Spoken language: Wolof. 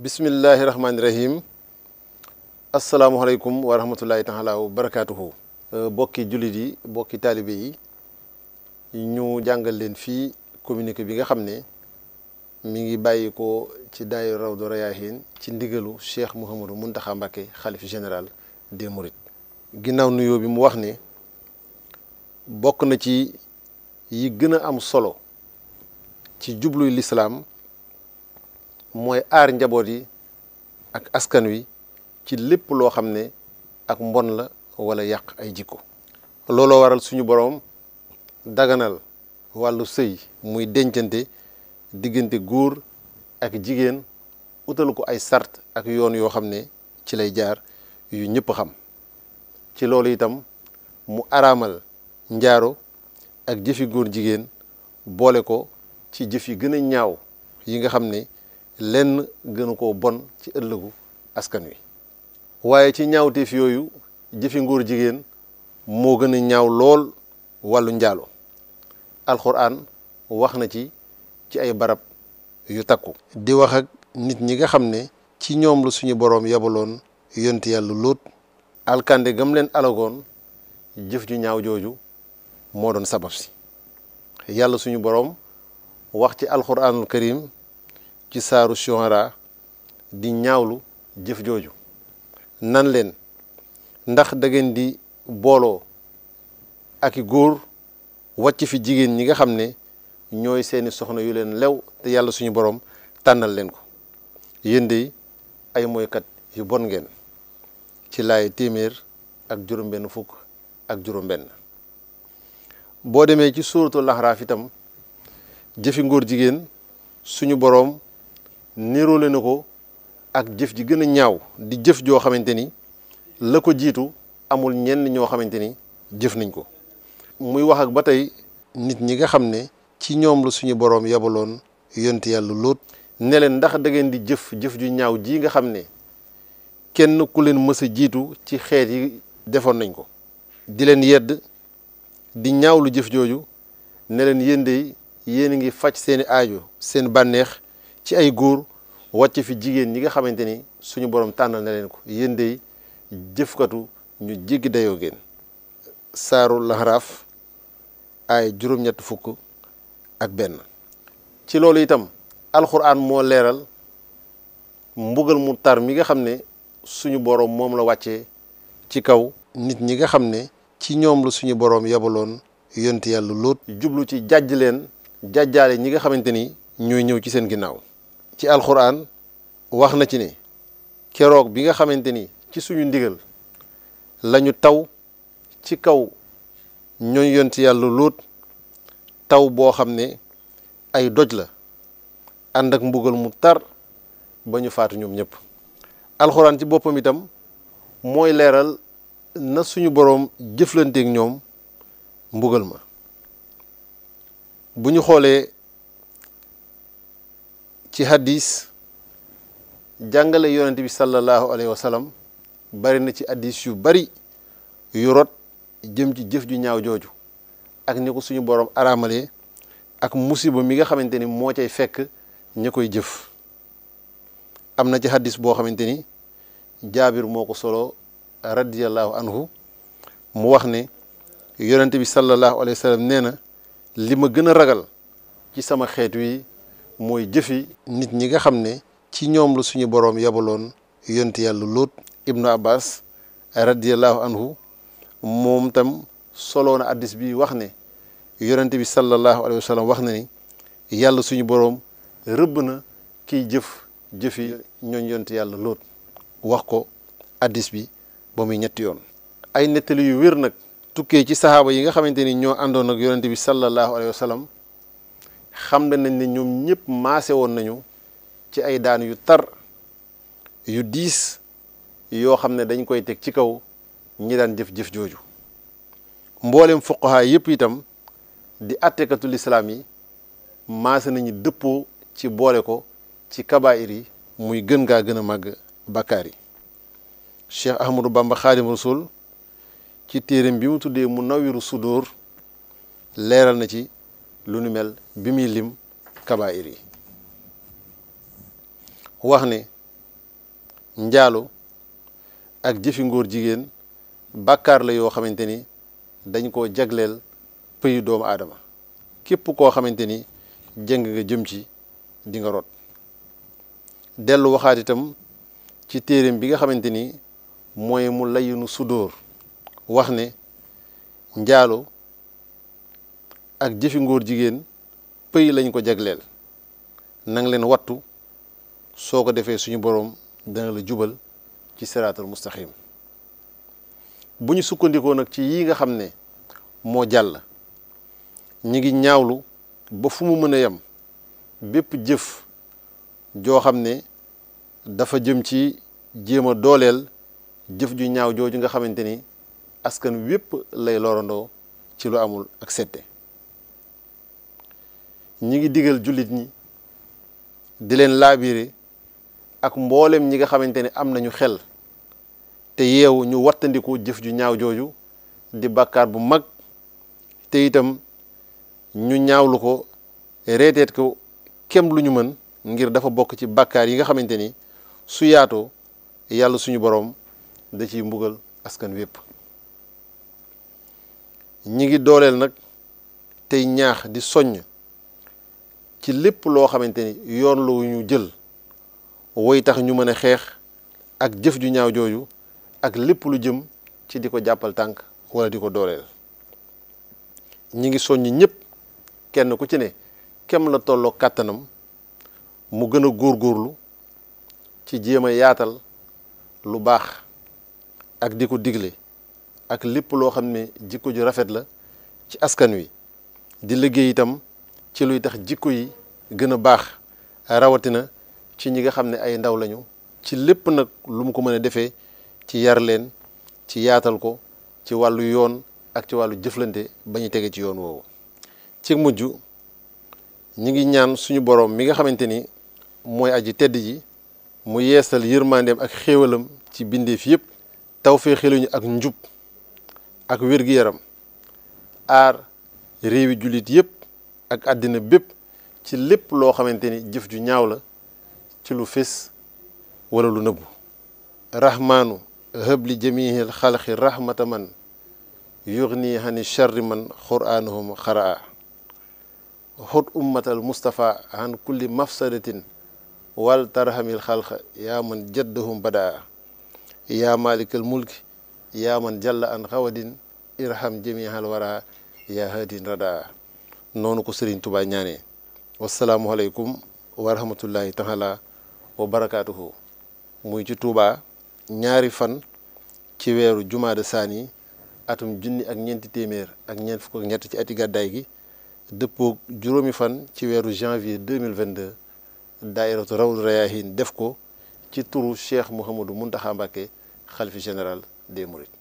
bismillahi rahmaani rahim asalaamualeykum wa rahmatullahi taala wa barakaatuhu. bokki jullit yi bokki taalibe yi ñu jàngal leen fii communiqué bi nga xam ne mi ngi bàyyi ko ci daayira Rawdu Rayaahiin ci ndigalu Cheikh Mouhamadou Mountakha Mbacké xalif général des Mourides. ginnaaw nuyoo bi mu wax ne bokk na ci yi gën a am solo ci jubluy lislaam mooy aar njaboot yi ak askan wi ci lépp loo xam ne ak mbon la wala yàq ay jikko. looloo waral suñu boroom daganal wàllu sëy muy dencante diggante góor ak jigéen utal ko ay sart ak yoon yoo xam ne ci lay jaar yu ñëpp xam. ci loolu itam mu araamal njaaro ak jëfi góor jigéen boole ko ci jëf yi gën a ñaaw yi nga xam ne lenn gënu koo bon ci ëllëgu askan wi. waaye ci ñaawteef yooyu jëfi ngóor jigéen moo gën a ñaaw lool wàllu njaalo. alxuraan wax na ci ay barab yu takku. di wax ak nit ñi nga xam ne ci ñoom la suñu boroom yabaloon yonent yàlla Lóot. alkande gam leen alagoon jëf ju ñaaw jooju moo doon sabab si. yàlla suñu boroom wax ci alxuraanul karim ci saaru Shu'ara di ñaawlu jëf jooju nan leen ndax da ngeen di booloo ak i góor wàcc fi jigéen ñi nga xam ne ñooy seeni soxna yu leen lew te yàlla suñu boroom tànnal leen ko yéen de ay moykat yu bon ngeen. ci laay téeméer ak juróom-benn fukk ak juróom-benn. boo demee ci suuratul Ahraaf itam jëfi ngóor jigéen suñu boroom niroole na ko ak jëf ji gën a ñaaw di jëf joo xamante ni la ko jiitu amul ñenn ñoo xamante ni jëf nañ ko. muy wax ak ba tey nit ñi nga xam ne ci ñoom la suñu boroom yabaloon yonent yàlla Lóot ne leen ndax da ngeen di jëf ju ñaaw ji nga xam ne kenn ku leen mës a jiitu ci xeet yi defoon nañ ko. di leen yedd di ñaawlu jëf jooju ne leen yéen de yéen a ngi faj seeni aajo seen bànneex ci ay góor wàcc fi jigéen ñi nga xamante ni suñu borom tànnal na leen ko yéen de jëfkatu ñu jéggi dayoo ngeen. saaru Lahraaf ay juróom-ñett fukk ak benn. ci loolu itam alxuraan moo leeral mbugal mu tar mi nga xam ne suñu boroom moom la wàccee ci kaw nit ñi nga xam ne ci ñoom la suñu boroom yabaloon yonent yàlla Lóot jublu ci jàjj leen jàjjaale ñi nga xamante ni ñooy ñëw ci seen ginnaaw. ci alxuraan wax na ci ne keroog bi nga xamante ni ci suñu ndigal lañu taw ci kaw ñooñ yonent yàlla Lóot taw boo xam ne ay doj la ànd ak mbugal mu tar ba ñu faatu ñoom ñëpp. alxuraan ci boppam itam mooy leeral na suñu boroom jëflanteek ñoom mbugal ma. bu ñu xoolee ci hadis jàngale yonent bi sallallahu alayhi wa sallam bari na ci hadis yu bari yu rot jëm ci jëf ju ñaaw jooju ak ni ko suñu boroom araamalee ak musiba mi nga xamante ni moo cay fekk ña koy jëf. am na ci hadis boo xamante ni jaabir moo ko solo radiyallahu anhu mu wax ne yonent bi sallallahu alayhi wa sallam nee na li ma gën a ragal ci sama xeet wi mooy jëfi nit ñi nga xam ne ci ñoom la suñu boroom yabaloon yonent yàlla Lóot. ibnu abbas radiyallahu anhu moom tam solo na hadis bi wax ne yonent bi sallallahu alayhi wa sallam wax na ni yàlla suñu boroom rëbb na kiy jëfi ñooñ yonent yàlla Lóot. wax ko hadis bi ba muy ñetti yoon. ay nettali yu wér nag tukkee ci saxaaba yi nga xamante ni ñoo àndoon ak yonent bi sallallahu alayhi wa sallam xam nañ ne ñoom ñëpp maase woon nañu ci ay daan yu tar yu diis yoo xam ne dañ koy teg ci kaw ñi daan jëf jooju. mboolem fuqahaa yëpp itam di attekatu lislaam yi maase nañu dëppoo ci boole ko ci kabaayir yi muy gën gaa gën a màgg bakkaar yi. Cheikh Ahmadou Bamba Xaadim Rasul ci téereem bi mu tuddee Munawwiru Sudóor leeral na ci lu nu mel bi muy lim kabaayir yi. wax ne njaalo ak jëfi ngóor jigéen bàkkaar la yoo xamante ni dañ koo jagleel pëyu doomu aadama képp koo xamante ni jëng nga jëm ci di nga rot. dellu waxaat itam ci téereem bi nga xamante ni mooy mu layinu sudóor wax ne njaalo ak jëfi ngóor jigéen pëy lañ ko jagleel nang leen wattu soo ko defee suñu boroom dana la jubal ci siraatal mustaqim. bu ñu sukkandikoo nag ci yi nga xam ne moo jàll ñi ngi ñaawlu ba fu mu mën a yem bépp jëf joo xam ne dafa jëm ci jéem a dooleel jëf ju ñaaw jooju nga xamante ni askan wépp lay lorandoo ci lu amul ak sette. ñi ngi digal jullit ñi di leen laabiire ak mboolem ñi nga xamante ni am nañu xel te yeewu ñu wattandiku jëf ju ñaaw jooju di bàkkaar bu mag te itam ñu ñaawlu ko reeteet ko kem lu ñu mën ngir dafa bokk ci bàkkaar yi nga xamante ni su yaatoo yàlla suñu boroom da ciy mbugal askan wépp. ñi ngi dooleel nag tey ñaax di soññ ci lépp loo xamante ni yoon lu ñu jël woy tax ñu mën a xeex ak jëf ju ñaaw jooju ak lépp lu jëm ci di ko jàppal tànk wala di ko dooleel. ñi ngi soññ ñëpp kenn ku ci ne kem la tolloo kàttanam mu gën a góorgóorlu ci jéem a yaatal lu baax ak di ko digle ak lépp loo xam ne jikko ju rafet la ci askan wi di liggéey itam ci luy tax jikko yi gën a baax rawatina ci ñi nga xam ne ay ndaw lañu ci lépp nag lu mu ko mën a defee ci yar leen ci yaatal ko ci wàllu yoon ak ci wàllu jëflante ba ñu tege ci yoon woowu. ci mujj ñi ngi ñaan suñu boroom mi nga xamante ni mooy aji tedd ji mu yeesal yërmandeem ak xéewalam ci bindeef yépp tawfeexaluñu ak njub ak wér-gi-yaram aar réewi jullit yépp ak àddina bépp ci lépp loo xamante ni jëf ju ñaaw la ci lu fés wala lu nëbbu. rahmaanu hëbli jamihil xalqi rahmata man yugni hani charri man qur'anuhum xaraa xut ummatal mustafa an kulli mafsadatin wal tarhamil xalqa yaa man jaddahum badaa yaa malikal mulki yaa man jalla an xawadin irham jamihal wara yaa hadin radaa. noonu ko Sëriñ Tuubaa ñaanee. wasalaamualeykum wa rahmatullahi taala wa barakaatuhu. muy ci Tuubaa ñaari fan ci weeru jumaada saani atum junni ak ñeenti téeméer ak ñeent fukk ak ñett ci ati gàddaay gi dëppoog juróomi fan ci weeru janvier 2022 daairatu Rawdu Rayaahiin def ko ci turu Cheikh Mouhamadou Mountakha Mbacké xalifa général des Mourides.